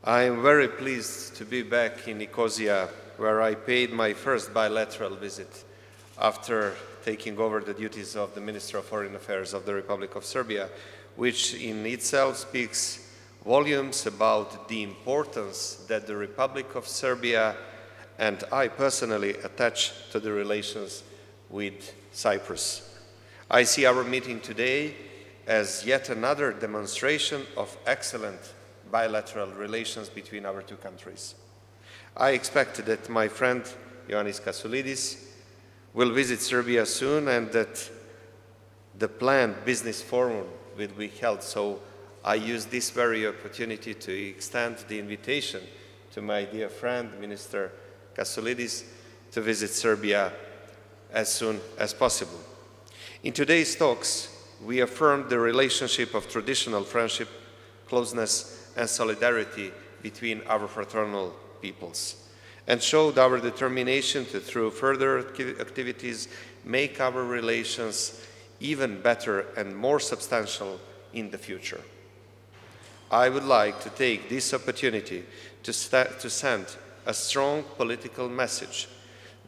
I am very pleased to be back in Nicosia, where I paid my first bilateral visit after taking over the duties of the Minister of Foreign Affairs of the Republic of Serbia, which in itself speaks volumes about the importance that the Republic of Serbia and I personally attach to the relations with Cyprus. I see our meeting today as yet another demonstration of excellent bilateral relations between our two countries. I expect that my friend Ioannis Kasoulidis will visit Serbia soon and that the planned business forum will be held. So I use this very opportunity to extend the invitation to my dear friend, Minister Kasoulidis, to visit Serbia as soon as possible. In today's talks, we affirmed the relationship of traditional friendship, closeness, and solidarity between our fraternal peoples, and showed our determination to, through further activities, make our relations even better and more substantial in the future. I would like to take this opportunity to send a strong political message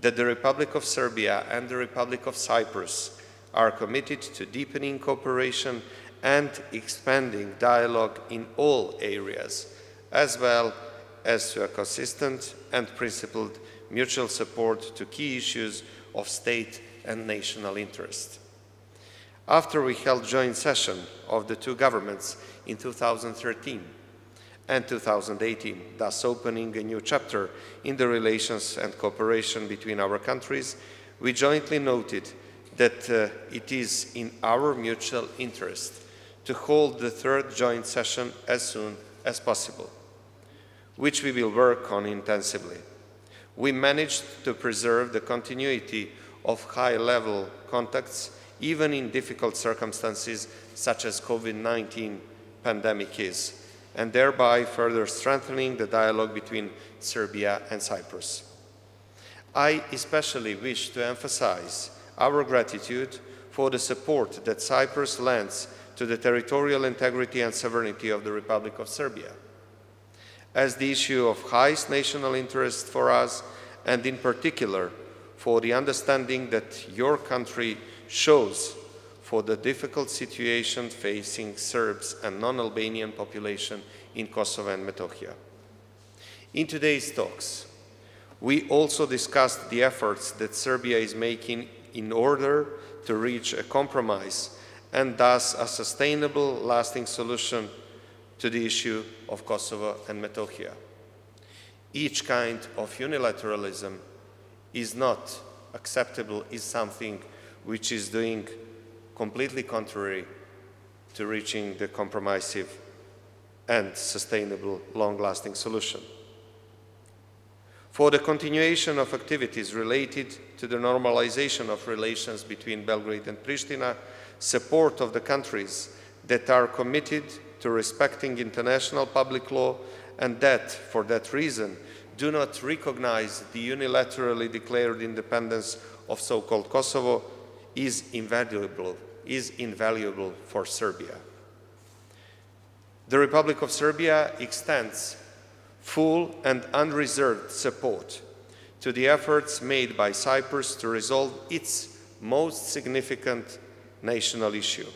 that the Republic of Serbia and the Republic of Cyprus are committed to deepening cooperation and expanding dialogue in all areas, as well as to a consistent and principled mutual support to key issues of state and national interest. After we held joint session of the two governments in 2013 and 2018, thus opening a new chapter in the relations and cooperation between our countries, we jointly noted that it is in our mutual interest to hold the third joint session as soon as possible, which we will work on intensively. We managed to preserve the continuity of high-level contacts even in difficult circumstances such as COVID-19 pandemic is, and thereby further strengthening the dialogue between Serbia and Cyprus. I especially wish to emphasize our gratitude for the support that Cyprus lends to the territorial integrity and sovereignty of the Republic of Serbia, as the issue of highest national interest for us, and in particular for the understanding that your country shows for the difficult situation facing Serbs and non-Albanian population in Kosovo and Metohija. In today's talks, we also discussed the efforts that Serbia is making in order to reach a compromise and thus a sustainable, lasting solution to the issue of Kosovo and Metohija. Each kind of unilateralism is not acceptable, is something which is doing completely contrary to reaching the comprehensive and sustainable, long-lasting solution. For the continuation of activities related to the normalization of relations between Belgrade and Pristina, support of the countries that are committed to respecting international public law and that, for that reason, do not recognize the unilaterally declared independence of so-called Kosovo is invaluable for Serbia. The Republic of Serbia extends full and unreserved support to the efforts made by Cyprus to resolve its most significant national issue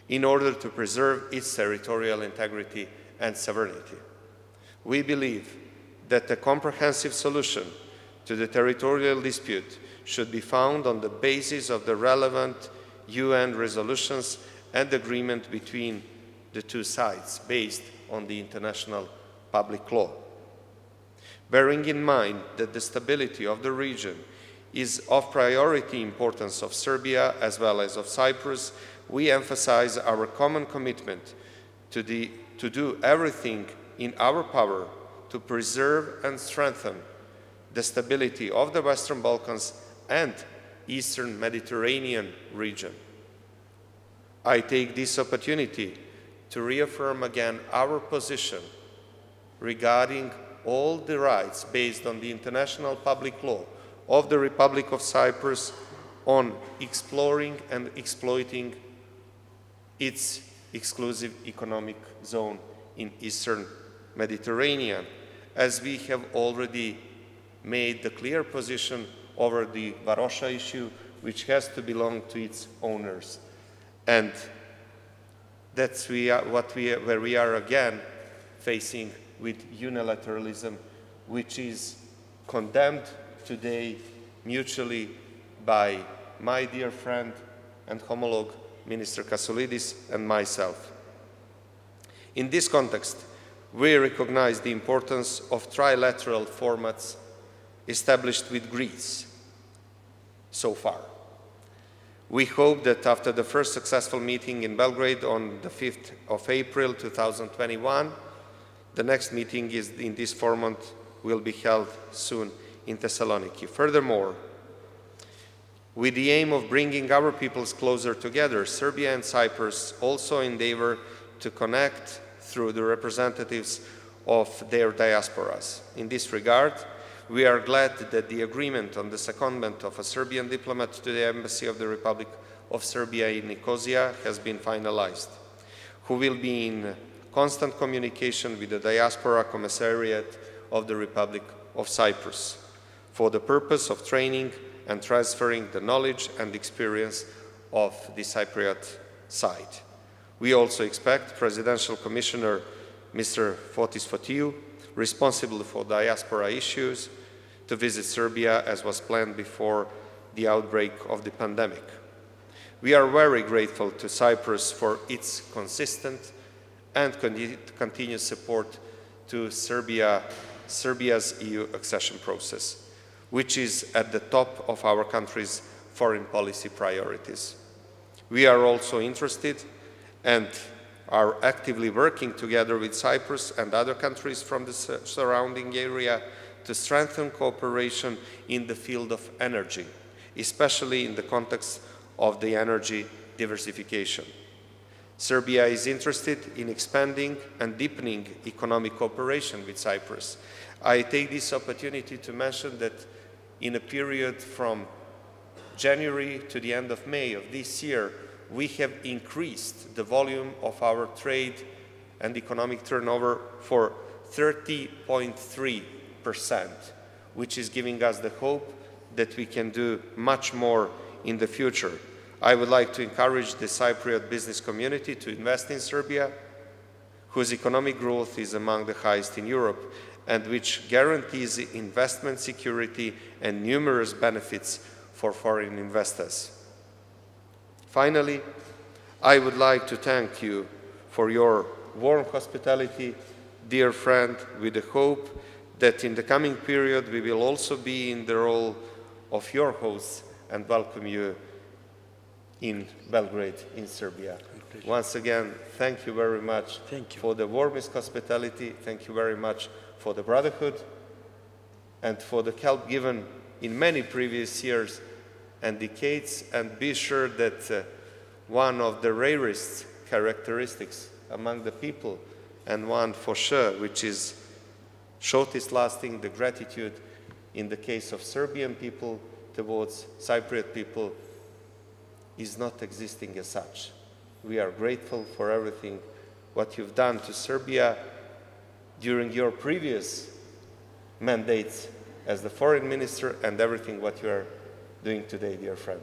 in order to preserve its territorial integrity and sovereignty. We believe that a comprehensive solution to the territorial dispute should be found on the basis of the relevant UN resolutions and agreement between the two sides based on the international public law. Bearing in mind that the stability of the region is of priority importance of Serbia as well as of Cyprus, we emphasize our common commitment to do everything in our power to preserve and strengthen the stability of the Western Balkans and Eastern Mediterranean region. I take this opportunity to reaffirm again our position regarding all the rights based on the international public law of the Republic of Cyprus on exploring and exploiting its exclusive economic zone in Eastern Mediterranean, as we have already made the clear position over the Varosha issue, which has to belong to its owners. And that's where we are again facing with unilateralism, which is condemned today mutually by my dear friend and homologue, Minister Kasulidis, and myself. In this context, we recognize the importance of trilateral formats established with Greece so far. We hope that after the first successful meeting in Belgrade on the 5th of April 2021, the next meeting in this format will be held soon in Thessaloniki. Furthermore, with the aim of bringing our peoples closer together, Serbia and Cyprus also endeavor to connect through the representatives of their diasporas. In this regard, we are glad that the agreement on the secondment of a Serbian diplomat to the Embassy of the Republic of Serbia in Nicosia has been finalized, who will be in constant communication with the Diaspora Commissariat of the Republic of Cyprus for the purpose of training and transferring the knowledge and experience of the Cypriot side. We also expect Presidential Commissioner Mr. Fotis Fotiou, responsible for diaspora issues, to visit Serbia as was planned before the outbreak of the pandemic. We are very grateful to Cyprus for its consistent and continuous support to Serbia's EU accession process, which is at the top of our country's foreign policy priorities. We are also interested and are actively working together with Cyprus and other countries from the surrounding area to strengthen cooperation in the field of energy, especially in the context of the energy diversification. Serbia is interested in expanding and deepening economic cooperation with Cyprus. I take this opportunity to mention that in a period from January to the end of May of this year, we have increased the volume of our trade and economic turnover for 30.3%, which is giving us the hope that we can do much more in the future. I would like to encourage the Cypriot business community to invest in Serbia, whose economic growth is among the highest in Europe and which guarantees investment security and numerous benefits for foreign investors. Finally, I would like to thank you for your warm hospitality, dear friend, with the hope that in the coming period we will also be in the role of your hosts and welcome you in Belgrade, in Serbia. Once again, thank you very much for the warmest hospitality. Thank you very much for the brotherhood and for the help given in many previous years and decades, and be sure that one of the rarest characteristics among the people, and one for sure which is shortest lasting, the gratitude in the case of Serbian people towards Cypriot people, is not existing as such. We are grateful for everything what you've done to Serbia during your previous mandates as the foreign minister and everything what you are doing today, dear friend.